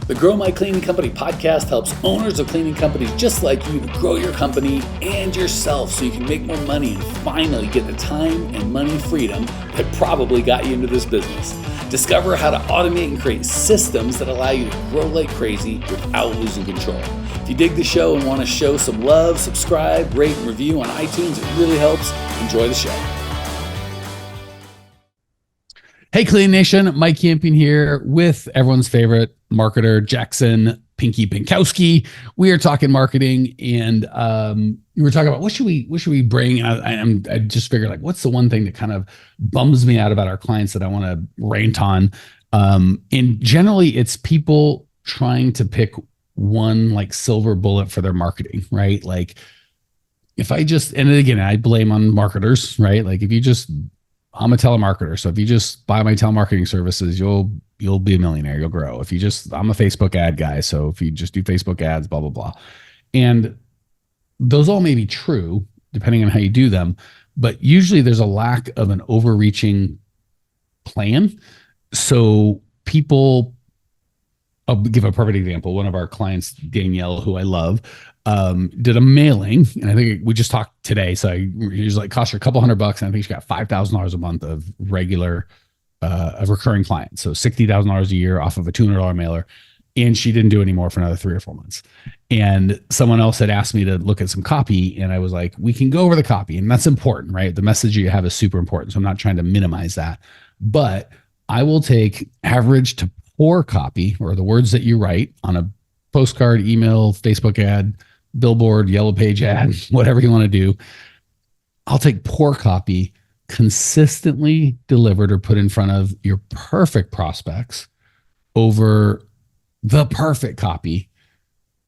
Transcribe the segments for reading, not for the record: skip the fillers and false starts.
The Grow My Cleaning Company podcast helps owners of cleaning companies just like you to grow your company and yourself so you can make more money and finally get the time and money freedom that probably got you into this business. Discover how to automate and create systems that allow you to grow like crazy without losing control. If you dig the show and want to show some love, subscribe, rate, and review on iTunes. It really helps. Enjoy the show. Hey, Clean Nation, Mike Campion here with everyone's favorite marketer, Jackson Pinkoski. We are talking marketing, and we were talking about what should we bring. And I just figured, like, what's the one thing that kind of bums me out about our clients that I want to rant on? And generally, it's people trying to pick one like silver bullet for their marketing, right? Like, if I just, and again, I blame on marketers, right? Like, I'm a telemarketer. So if you just buy my telemarketing services, you'll be a millionaire. You'll grow. I'm a Facebook ad guy. So if you just do Facebook ads, blah, blah, blah. And those all may be true depending on how you do them, but usually there's a lack of an overreaching plan. So I'll give a perfect example. One of our clients, Danielle, who I love, did a mailing, and I think we just talked today. So he's like, cost her a couple $100, and I think she got $5,000 a month of regular, of recurring clients. So $60,000 a year off of a $200 mailer, and she didn't do any more for another 3 or 4 months. And someone else had asked me to look at some copy, and I was like, we can go over the copy, and that's important, right? The message you have is super important. So I'm not trying to minimize that, but I will take average to poor copy, or the words that you write on a postcard, email, Facebook ad, billboard, yellow page ad, whatever you want to do. I'll take poor copy consistently delivered or put in front of your perfect prospects over the perfect copy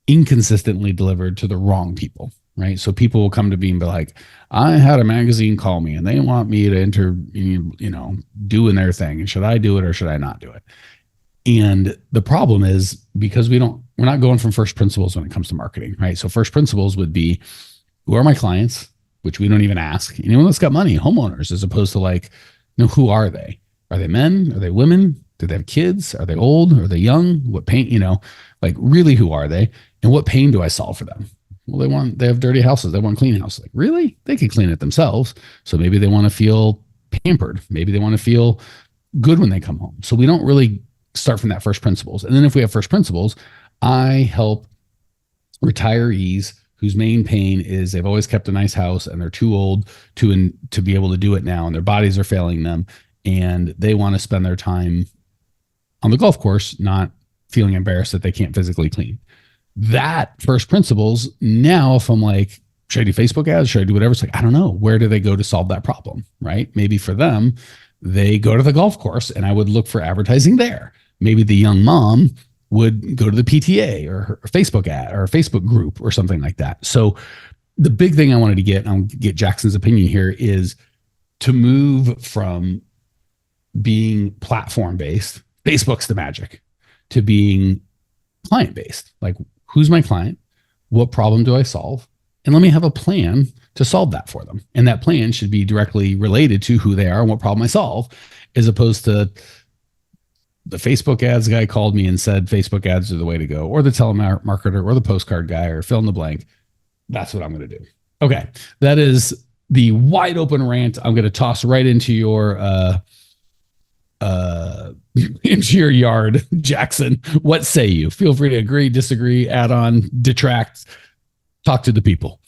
inconsistently delivered to the wrong people, right? So people will come to me and be like, I had a magazine call me and they want me to doing their thing. And should I do it or should I not do it? And the problem is, because we're not going from first principles when it comes to marketing, right? So first principles would be, who are my clients, which we don't even ask. Anyone that's got money, homeowners, as opposed to like, who are they? Are they men? Are they women? Do they have kids? Are they old? Are they young? What pain, like really, who are they? And what pain do I solve for them? Well, they have dirty houses. They want clean houses. Like, really? They can clean it themselves. So maybe they want to feel pampered. Maybe they want to feel good when they come home. So we don't really start from that first principles. And then if we have first principles, I help retirees whose main pain is they've always kept a nice house and they're too old to be able to do it now, and their bodies are failing them, and they want to spend their time on the golf course, not feeling embarrassed that they can't physically clean. That first principles, now if I'm like, should I do Facebook ads? Should I do whatever? It's like, I don't know. Where do they go to solve that problem, right? Maybe for them, they go to the golf course, and I would look for advertising there. Maybe the young mom would go to the PTA or her Facebook ad or a Facebook group or something like that. So the big thing I wanted to get, and I'll get Jackson's opinion here, is to move from being platform-based, Facebook's the magic, to being client-based. Like, who's my client? What problem do I solve? And let me have a plan to solve that for them. And that plan should be directly related to who they are and what problem I solve, as opposed to the Facebook ads guy called me and said Facebook ads are the way to go, or the telemarketer, or the postcard guy, or fill in the blank. That's what I'm going to do. Okay. That is the wide open rant. I'm going to toss right into your yard. Jackson, what say you? Feel free to agree, disagree, add on, detract, talk to the people.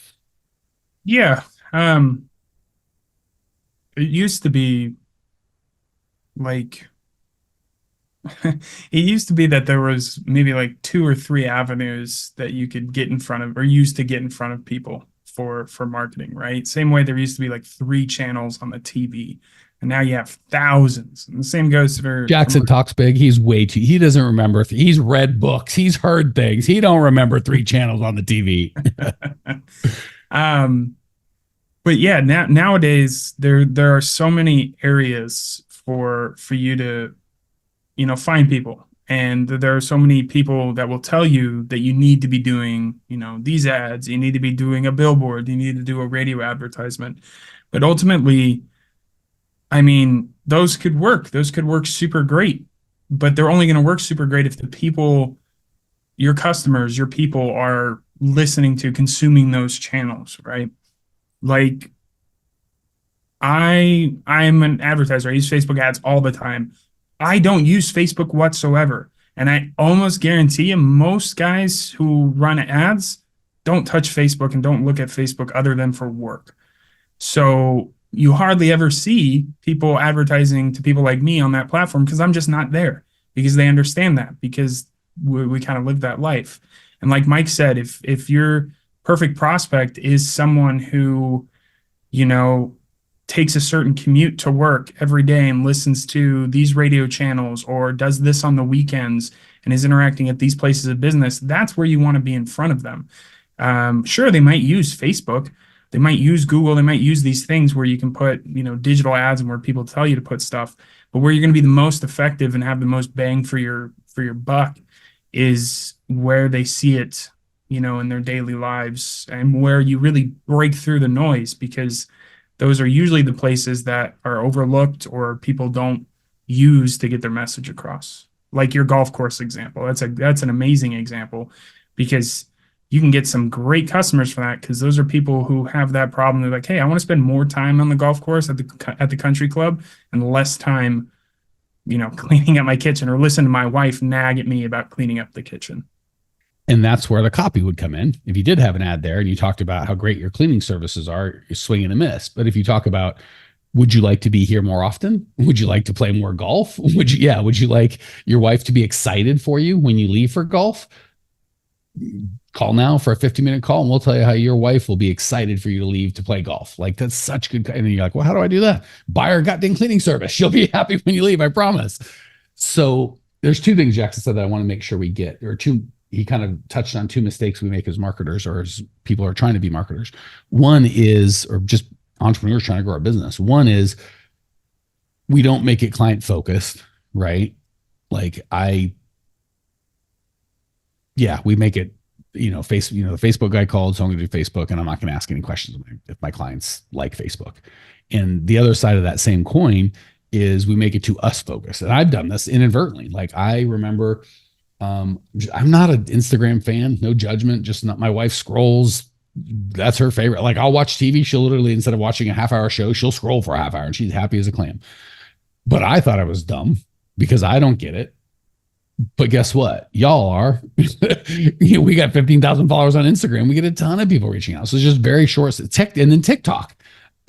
Yeah. It used to be like, it used to be that there was maybe like 2 or 3 avenues that you could get in front of, or use to get in front of people for marketing, right? Same way there used to be like 3 channels on the TV, and now you have thousands. And the same goes for Jackson talks big. He doesn't remember. He's read books. He's heard things. He don't remember 3 channels on the TV. But yeah, nowadays there are so many areas for you to find people. And there are so many people that will tell you that you need to be doing, these ads, you need to be doing a billboard, you need to do a radio advertisement. But ultimately, I mean, those could work. Those could work super great, but they're only going to work super great if the people your customers, your people are listening to, consuming those channels, right? Like I'm an advertiser. I use Facebook ads all the time. I don't use Facebook whatsoever. And I almost guarantee you most guys who run ads don't touch Facebook and don't look at Facebook other than for work. So you hardly ever see people advertising to people like me on that platform because I'm just not there, because they understand that, because we kind of live that life. And like Mike said, if your perfect prospect is someone who, you know, takes a certain commute to work every day and listens to these radio channels or does this on the weekends and is interacting at these places of business, that's where you want to be in front of them. Sure, they might use Facebook, they might use Google, they might use these things where you can put, you know, digital ads and where people tell you to put stuff, but where you're going to be the most effective and have the most bang for your buck is where they see it, you know, in their daily lives, and where you really break through the noise, because those are usually the places that are overlooked or people don't use to get their message across. Like your golf course example. That's an amazing example, because you can get some great customers for that, because those are people who have that problem. They're like, hey, I want to spend more time on the golf course at the country club and less time, you know, cleaning up my kitchen, or listen to my wife nag at me about cleaning up the kitchen. And that's where the copy would come in. If you did have an ad there and you talked about how great your cleaning services are, you're swinging a miss. But if you talk about, would you like to be here more often? Would you like to play more golf? Would you like your wife to be excited for you when you leave for golf? Call now for a 50-minute call and we'll tell you how your wife will be excited for you to leave to play golf. Like, that's such good. And then you're like, well, how do I do that? Buy her goddamn cleaning service. She'll be happy when you leave, I promise. So there's two things Jackson said that I want to make sure we get, or two. He kind of touched on two mistakes we make as marketers, or as people who are trying to be marketers. One is, or just entrepreneurs trying to grow our business. One is, we don't make it client focused, right? Like we make it, the Facebook guy called, so I'm going to do Facebook, and I'm not going to ask any questions if my clients like Facebook. And the other side of that same coin is we make it to us focused. And I've done this inadvertently. Like, I remember, I'm not an Instagram fan, no judgment, just not. My wife scrolls. That's her favorite. Like, I'll watch TV. She'll literally, instead of watching a half-hour show, she'll scroll for a half hour and she's happy as a clam. But I thought I was dumb because I don't get it. But guess what? Y'all are. We got 15,000 followers on Instagram. We get a ton of people reaching out. So it's just very short. And then TikTok.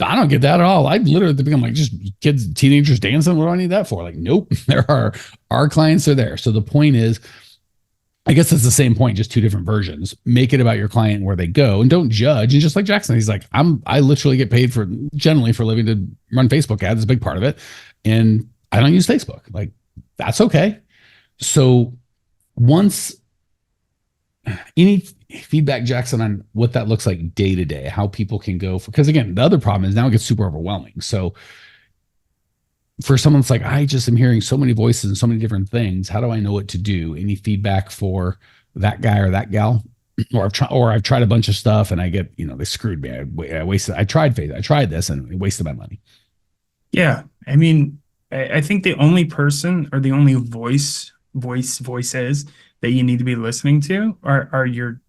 I don't get that at all. I literally think I'm like, just kids, teenagers dancing. What do I need that for? Like, nope. Our clients are there. So the point is, I guess it's the same point, just two different versions. Make it about your client and where they go, and don't judge. And just like Jackson, he's like, I literally get paid generally for living to run Facebook ads. It's a big part of it. And I don't use Facebook. Like, that's okay. So once, any feedback, Jackson, on what that looks like day to day, how people can go, because again, the other problem is now it gets super overwhelming. So for someone that's like, I just am hearing so many voices and so many different things, how do I know what to do? Any feedback for that guy or that gal? Or I've tried a bunch of stuff and I get, they screwed me. I tried this and it wasted my money. Yeah. I mean, I think the only person, or the only voices that you need to be listening to are your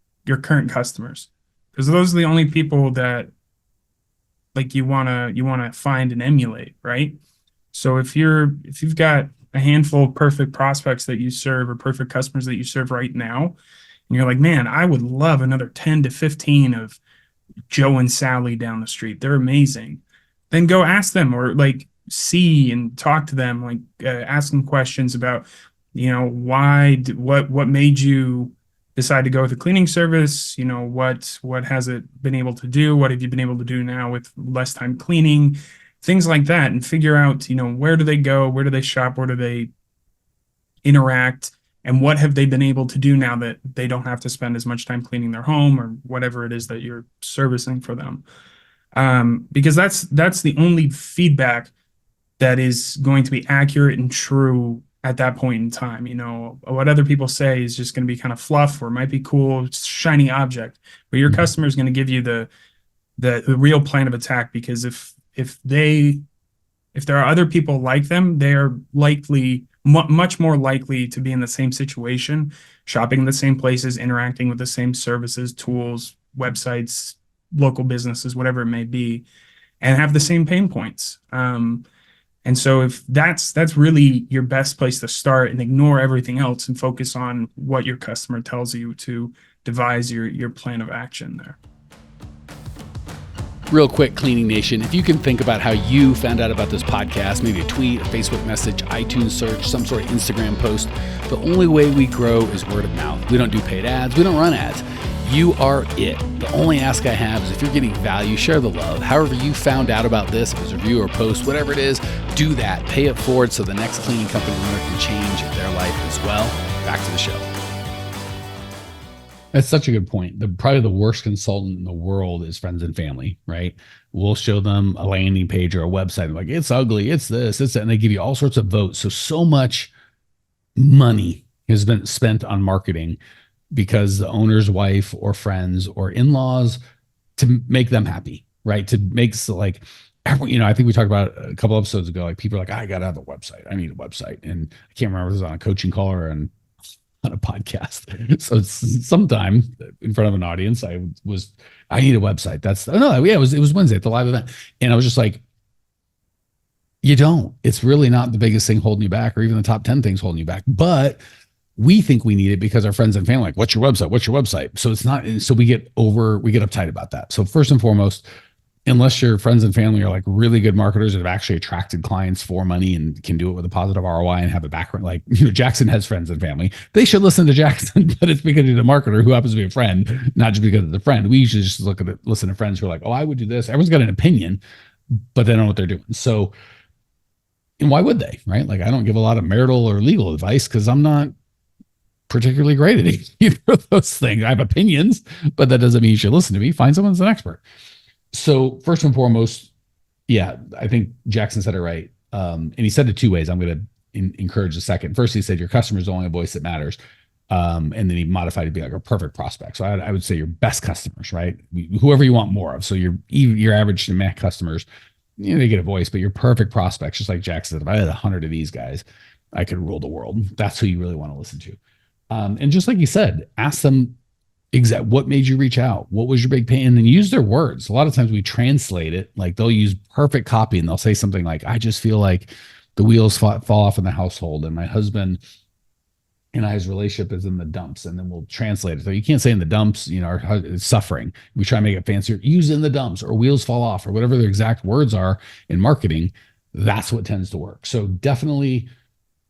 current customers, because those are the only people that, like, you want to find and emulate, right? So if you've got a handful of perfect prospects that you serve, or perfect customers that you serve right now, and you're like, man, I would love another 10 to 15 of Joe and Sally down the street, they're amazing, then go ask them, or like see and talk to them, like ask them questions about, what made you decide to go with a cleaning service? What has it been able to do? What have you been able to do now with less time cleaning? Things like that, and figure out, where do they go? Where do they shop? Where do they interact? And what have they been able to do now that they don't have to spend as much time cleaning their home, or whatever it is that you're servicing for them? Because that's the only feedback that is going to be accurate and true at that point in time. What other people say is just going to be kind of fluff, or might be cool, shiny object, but your customer is going to give you the real plan of attack, because if there are other people like them, they are likely much more likely to be in the same situation, shopping in the same places, interacting with the same services, tools, websites, local businesses, whatever it may be, and have the same pain points. And so if that's really your best place to start, and ignore everything else and focus on what your customer tells you to devise your plan of action there. Real quick, Cleaning Nation, if you can think about how you found out about this podcast, maybe a tweet, a Facebook message, iTunes search, some sort of Instagram post, the only way we grow is word of mouth. We don't do paid ads. We don't run ads. You are it. The only ask I have is if you're getting value, share the love. However you found out about this, if it was a review or post, whatever it is, do that. Pay it forward so the next cleaning company owner can change their life as well. Back to the show. That's such a good point. Probably the worst consultant in the world is friends and family, right? We'll show them a landing page or a website. Like, it's ugly, it's this, it's that, and they give you all sorts of votes. So much money has been spent on marketing because the owner's wife or friends or in-laws, to make them happy, right? To make, so like, everyone, I think we talked about it a couple episodes ago, like people are like, I got to have a website. I need a website. And I can't remember if it was on a coaching call or on a podcast. So it's sometime in front of an audience, I need a website. It was Wednesday at the live event. And I was just like, you don't. It's really not the biggest thing holding you back, or even the top 10 things holding you back. But we think we need it because our friends and family are like, what's your website? What's your website? So it's not, so we get uptight about that. So first and foremost, unless your friends and family are like really good marketers that have actually attracted clients for money and can do it with a positive ROI and have a background, like, Jackson has friends and family, they should listen to Jackson, but it's because he's a marketer who happens to be a friend, not just because it's a friend. We usually just listen to friends who are like, oh, I would do this. Everyone's got an opinion, but they don't know what they're doing. So, and why would they, right? Like, I don't give a lot of marital or legal advice because I'm not particularly great at either of those things. I have opinions, but that doesn't mean you should listen to me. Find someone who's an expert. So first and foremost, yeah, I think Jackson said it right. And he said it two ways. I'm going to encourage the second. First, he said your customer is the only voice that matters. And then he modified it to be like a perfect prospect. So I would say your best customers, right? Whoever you want more of. So your average to max customers, they get a voice, but your perfect prospects, just like Jackson said, if I had 100 of these guys, I could rule the world. That's who you really want to listen to. And just like you said, ask them what made you reach out? What was your big pain? And then use their words. A lot of times we translate it, like they'll use perfect copy and they'll say something like, I just feel like the wheels fall off in the household and my husband and I's relationship is in the dumps. And then we'll translate it. So you can't say in the dumps, it's suffering. We try to make it fancier. Use in the dumps or wheels fall off or whatever the exact words are in marketing. That's what tends to work. So definitely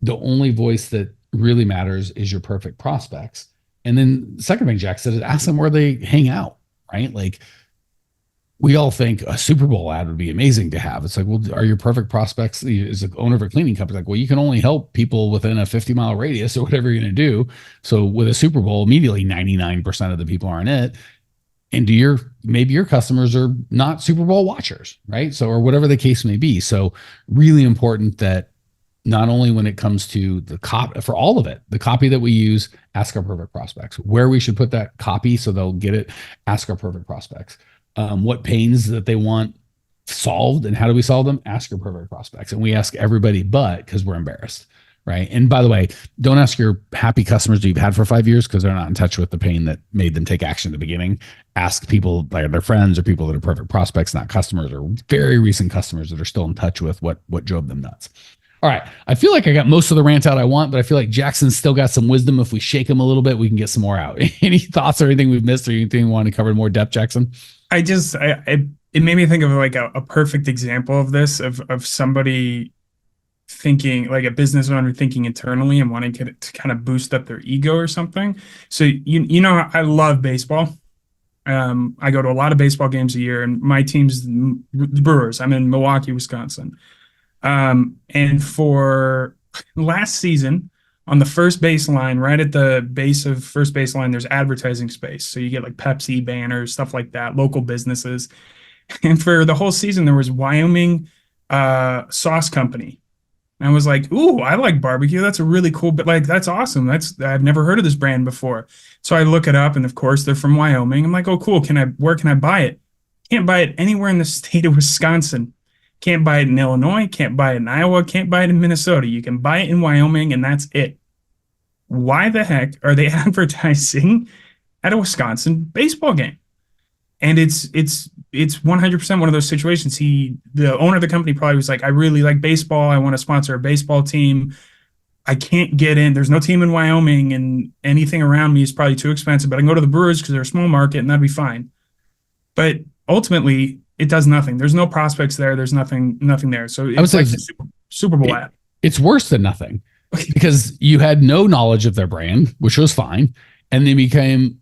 the only voice that really matters is your perfect prospects. And then the second thing Jack said is ask them where they hang out, right? Like, we all think a Super Bowl ad would be amazing to have. It's like, well, are your perfect prospects, as the owner of a cleaning company, like, well, you can only help people within a 50-mile radius or whatever you're going to do. So with a Super Bowl, immediately 99% of the people aren't it. And maybe your customers are not Super Bowl watchers, right? So, or whatever the case may be. So really important that not only when it comes to the copy, for all of it, the copy that we use, ask our perfect prospects. Where we should put that copy so they'll get it, ask our perfect prospects. What pains that they want solved and how do we solve them? Ask your perfect prospects. And we ask everybody because we're embarrassed, right? And by the way, don't ask your happy customers that you've had for 5 years because they're not in touch with the pain that made them take action at the beginning. Ask people, like their friends or people that are perfect prospects, not customers, or very recent customers that are still in touch with what drove them nuts. All right. I feel like I got most of the rant out I want, but I feel like Jackson's still got some wisdom. If we shake him a little bit, we can get some more out. Any thoughts or anything we've missed or anything you want to cover in more depth, Jackson? It made me think of like a perfect example of this, of somebody thinking, like a business owner thinking internally and wanting to kind of boost up their ego or something. So, I love baseball. I go to a lot of baseball games a year, and my team's the Brewers. I'm in Milwaukee, Wisconsin. And for last season, on the first baseline, right at the base of first baseline, there's advertising space. So you get like Pepsi banners, stuff like that, local businesses. And for the whole season, there was Wyoming Sauce Company. And I was like, ooh, I like barbecue. That's a really cool, but like, that's awesome. I've never heard of this brand before. So I look it up, and of course they're from Wyoming. I'm like, oh, cool. Where can I buy it? Can't buy it anywhere in the state of Wisconsin. Can't buy it in Illinois, can't buy it in Iowa, can't buy it in Minnesota. You can buy it in Wyoming, and that's it. Why the heck are they advertising at a Wisconsin baseball game? And it's 100% one of those situations. The owner of the company probably was like, I really like baseball. I want to sponsor a baseball team. I can't get in. There's no team in Wyoming, and anything around me is probably too expensive, but I can go to the Brewers because they're a small market and that'd be fine. But ultimately, it does nothing. There's no prospects there. There's nothing there. So it's like the Super Bowl ad. It's worse than nothing because you had no knowledge of their brand, which was fine. And they became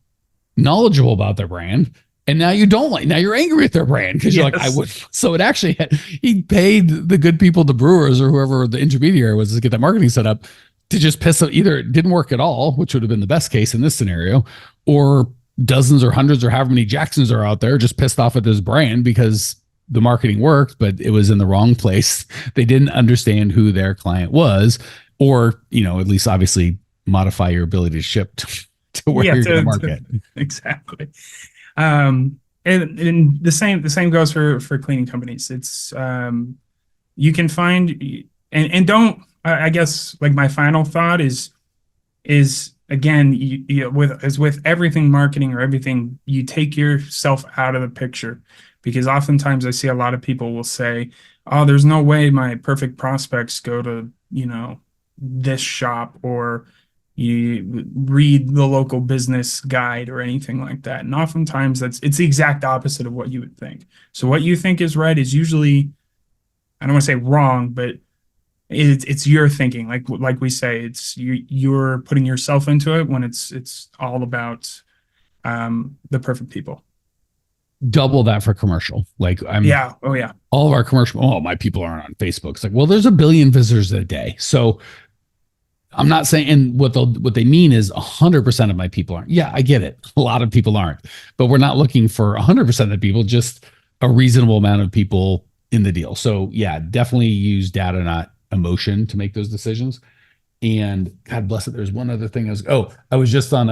knowledgeable about their brand. And now you don't like, now you're angry at their brand because you're like, I would. So it actually he paid the good people, the Brewers or whoever the intermediary was to get that marketing set up to just piss up. Either it didn't work at all, which would have been the best case in this scenario, or dozens or hundreds or however many Jacksons are out there just pissed off at this brand because the marketing worked, but it was in the wrong place. They didn't understand who their client was, or, at least obviously modify your ability to ship to where you're going to market. Exactly. And the same goes for cleaning companies. It's, you can find, and don't, I guess, like, my final thought is again, with everything marketing or everything, you take yourself out of the picture, because oftentimes I see a lot of people will say, oh, there's no way my perfect prospects go to, this shop, or you read the local business guide or anything like that. And oftentimes it's the exact opposite of what you would think. So what you think is right is usually, I don't want to say wrong, but it's your thinking. Like we say, it's you're putting yourself into it when it's all about the perfect people. Double that for commercial. Like all of our commercial. My people aren't on Facebook. It's like, well, there's 1 billion visitors a day. So I'm not saying, and what they mean is 100% of my people aren't. Yeah, I get it. A lot of people aren't, but we're not looking for 100% of the people, just a reasonable amount of people in the deal. So yeah, definitely use data, not emotion, to make those decisions. And God bless it. There's one other thing. I was just on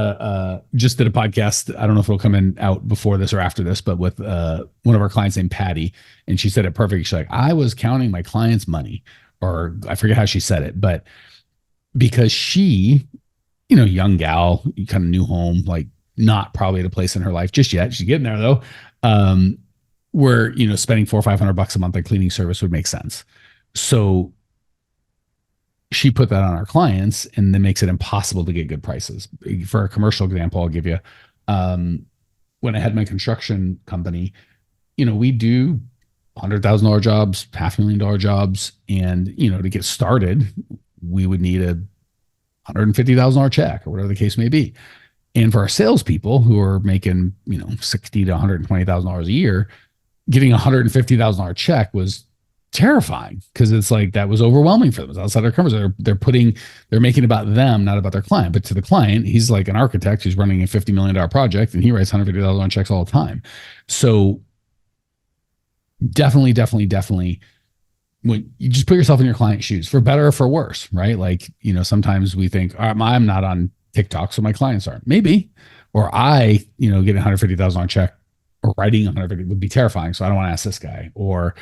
just did a podcast. I don't know if it'll come in out before this or after this, but with one of our clients named Patty, and she said it perfect. She's like, I was counting my client's money, or I forget how she said it, but because she, young gal, kind of new home, like not probably at a place in her life just yet. She's getting there though. Where, spending $400 or $500 a month on cleaning service would make sense. So she put that on our clients, and then makes it impossible to get good prices. For a commercial example, I'll give you, when I had my construction company, we do $100,000 jobs, $500,000 jobs. And, to get started, we would need a $150,000 check or whatever the case may be. And for our salespeople who are making, $60,000 to $120,000 a year, getting a $150,000 check was terrifying, because it's like, that was overwhelming for them. It's outside their comfort. They're making it about them, not about their client. But to the client, he's like an architect who's running a $50 million project, and he writes $150,000 checks all the time. So definitely, when you just put yourself in your client's shoes, for better or for worse, right? Like, sometimes we think, I'm not on TikTok, so my clients aren't. Maybe. Or I, getting $150,000 check or writing 150 would be terrifying, so I don't want to ask this guy. Or,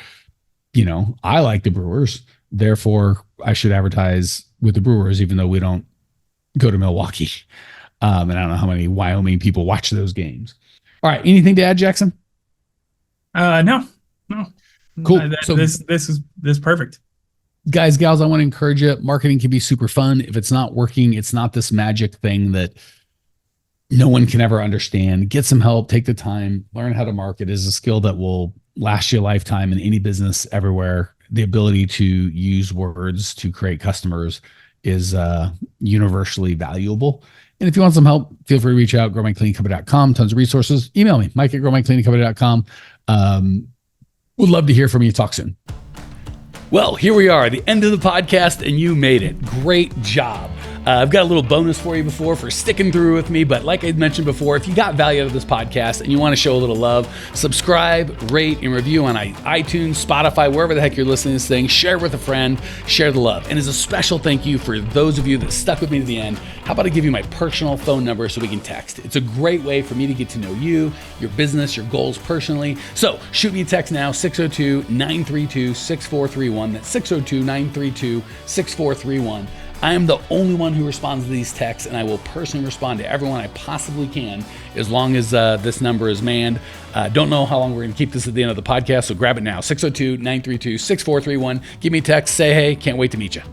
I like the Brewers, therefore I should advertise with the Brewers, even though we don't go to Milwaukee. And I don't know how many Wyoming people watch those games. All right. Anything to add, Jackson? No. Cool. So this is perfect. Guys, gals, I want to encourage you. Marketing can be super fun. If it's not working, it's not this magic thing that no one can ever understand. Get some help, take the time, learn how to market. Is a skill that will last you a lifetime in any business everywhere. The ability to use words to create customers is universally valuable. And if you want some help, feel free to reach out, growmycleaningcompany.com. Tons of resources. Email me, mike@growmycleaningcompany.com. Would love to hear from you. Talk soon. Well, here we are, the end of the podcast, and you made it. Great job. I've got a little bonus for you for sticking through with me. But like I mentioned before, if you got value out of this podcast and you want to show a little love, subscribe, rate, and review on iTunes, Spotify, wherever the heck you're listening to this thing. Share it with a friend, share the love. And as a special thank you for those of you that stuck with me to the end, how about I give you my personal phone number so we can text? It's a great way for me to get to know you, your business, your goals personally. So shoot me a text now, 602-932-6431. That's 602-932-6431. I am the only one who responds to these texts, and I will personally respond to everyone I possibly can as long as this number is manned. Don't know how long we're going to keep this at the end of the podcast, so grab it now, 602-932-6431. Give me a text, say hey, can't wait to meet you.